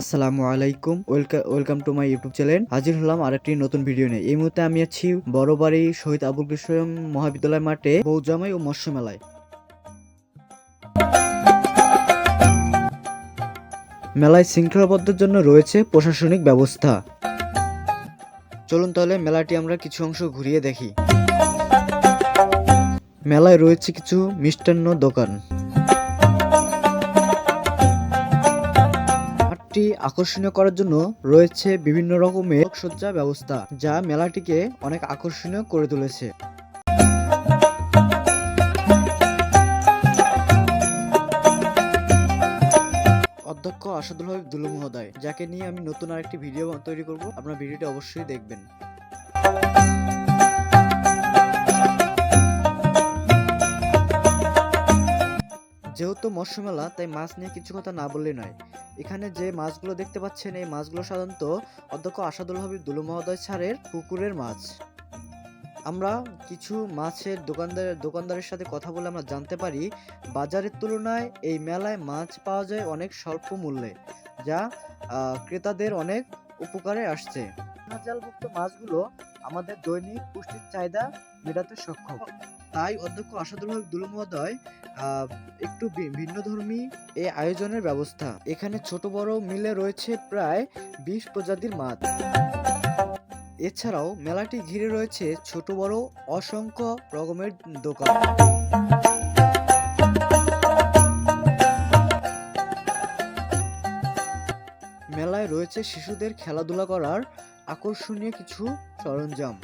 আসসালামু আলাইকুম, welcome to my YouTube channel. হাজির হলাম আরেকটি নতুন ভিডিও নিয়ে। এই মুহূর্তে আমি আছি বড়বাড়ি শহীদ আবুল কাসেম মহাবিদ্যালয় মাঠে বৌজামাই ও মৎস্য মেলায়। মেলায় শৃঙ্খলাবদ্ধের জন্য রয়েছে প্রশাসনিক ব্যবস্থা। চলুন তাহলে মেলাটি আমরা কিছু অংশ ঘুরিয়ে দেখি। মেলায় রয়েছে কিছু মিষ্টান্ন দোকান। আকর্ষণীয় করার জন্য রয়েছে বিভিন্ন রকমের আলোকসজ্জা ব্যবস্থা, যা মেলাটিকে অনেক আকর্ষণীয় করে তুলেছে। অধ্যক্ষ আসাদুল হাবিব দুলু মহোদয়, যাকে নিয়ে আমি নতুন আরেকটি ভিডিও তৈরি করব, আপনার ভিডিওটি অবশ্যই দেখবেন। যেহেতু মৎস্য মেলা, তাই মাছ নিয়ে কিছু কথা না বললেই নয়। এখানে যে মাছগুলো দেখতে পাচ্ছেন, এই মাছগুলো সাধারণত অধ্যক্ষ আসাদুল হাবিব দুলু মহোদয় স্যারের পুকুরের মাছ। আমরা কিছু মাছের দোকানদারের সাথে কথা বলে আমরা জানতে পারি, বাজারের তুলনায় এই মেলায় মাছ পাওয়া যায় অনেক স্বল্প মূল্যে, যা ক্রেতাদের অনেক উপকারে আসছে। জালমুক্ত মাছগুলো আমাদের দৈনিক পুষ্টির চাহিদা মেটাতে সক্ষম। তাই অধ্যক্ষ আসাদুল হক দুলু মহোদয় একটু ভিন্নধর্মী এই আয়োজনের ব্যবস্থা। এখানে ছোট বড় মিলে রয়েছে প্রায় 20 প্রজাতির মাছ। এছাড়াও মেলাটি ঘিরে রয়েছে ছোট বড় অসংখ্য রকমের দোকান। মেলায় রয়েছে শিশুদের খেলাধুলা করার আকর্ষণীয় কিছু সরঞ্জাম।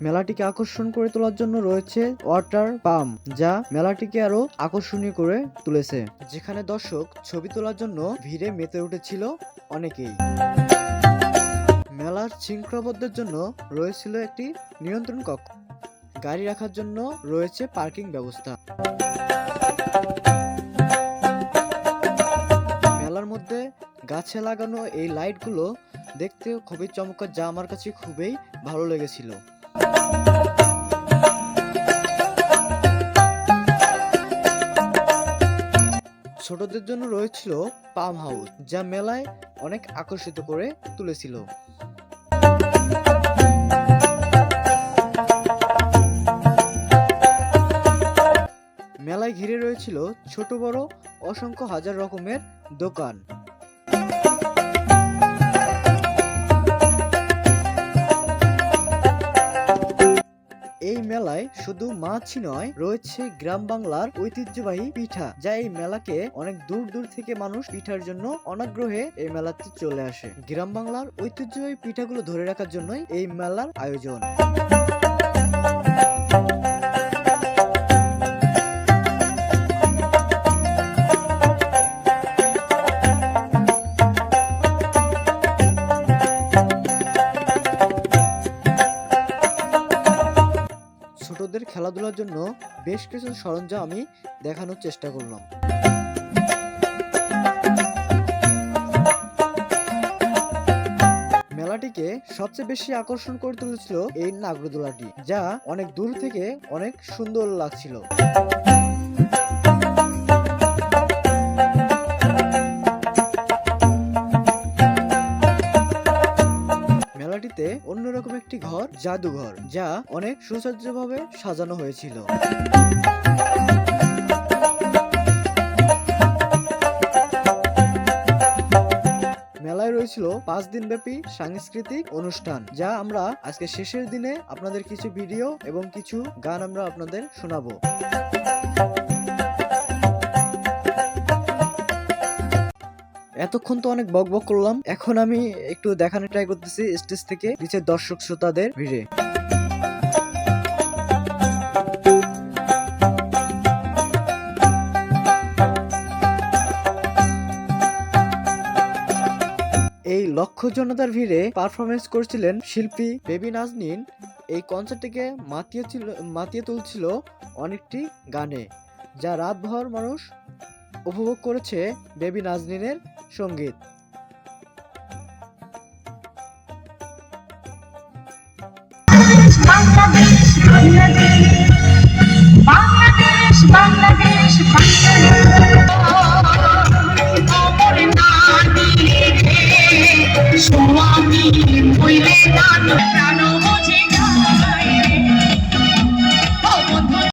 মেলাটিকে আকর্ষণ করে তোলার জন্য রয়েছে ওয়াটার পাম্প, যা মেলাটিকে আরো আকর্ষণীয় করে তুলেছে। যেখানে দর্শক ছবি তোলার জন্য ভিড়ে মেতে উঠেছিল অনেকেই। মেলার শৃঙ্খলাবদ্ধের জন্য রয়েছিল একটি নিয়ন্ত্রণ কক্ষ। গাড়ি রাখার জন্য রয়েছে পার্কিং ব্যবস্থা। মেলার মধ্যে গাছে লাগানো এই লাইটগুলো দেখতে খুবই চমৎকার, যা আমার কাছে খুবই ভালো লেগেছিল। ছোটদের জন্য রয়েছিল পাম হাউস, যা মেলায় অনেক আকর্ষিত করে তুলেছিল। মেলায় ঘিরে রয়েছিল ছোট বড় অসংখ্য হাজার রকমের দোকান। এই মেলায় শুধু মাছই নয়, রয়েছে গ্রাম বাংলার ঐতিহ্যবাহী পিঠা, যা এই মেলাকে অনেক দূর দূর থেকে মানুষ পিঠার জন্য অনাগ্রহে এই মেলাতে চলে আসে। গ্রাম বাংলার ঐতিহ্যবাহী পিঠাগুলো ধরে রাখার জন্যই এই মেলার আয়োজন। ছোটদের খেলাধুলার জন্য বেশ কিছু সরঞ্জাম আমি দেখানোর চেষ্টা করলাম। মেলাটিকে সবচেয়ে বেশি আকর্ষণ করে তুলেছিল এই নাগরদোলাটি, যা অনেক দূর থেকে অনেক সুন্দর লাগছিল। মেলাটিতে অন্যরকম একটি ঘর, জাদুঘর, যা অনেক সুসজ্জিতভাবে সাজানো হয়েছিল। মেলায় রয়েছিল 5 দিন ব্যাপী সাংস্কৃতিক অনুষ্ঠান, যা আমরা আজকে শেষের দিনে আপনাদের কিছু ভিডিও এবং কিছু গান আমরা আপনাদের শোনাবো। এতক্ষণ তো অনেক বকবক করলাম, এখন আমি একটু দেখানোর ট্রাই করতেছি স্টেজ থেকে নিচের দর্শক শ্রোতাদের ভিড়ে। এই লক্ষ জনতার ভিড়ে পারফরমেন্স করছিলেন শিল্পী বেবি নাজনীন। এই কনসার্টটিকে মাতিয়ে তুলছিল অনেকটি গানে, যা রাতভর মানুষ উপভোগ করেছে বেবি নাজনীনের সঙ্গীত। হইলে প্রাণ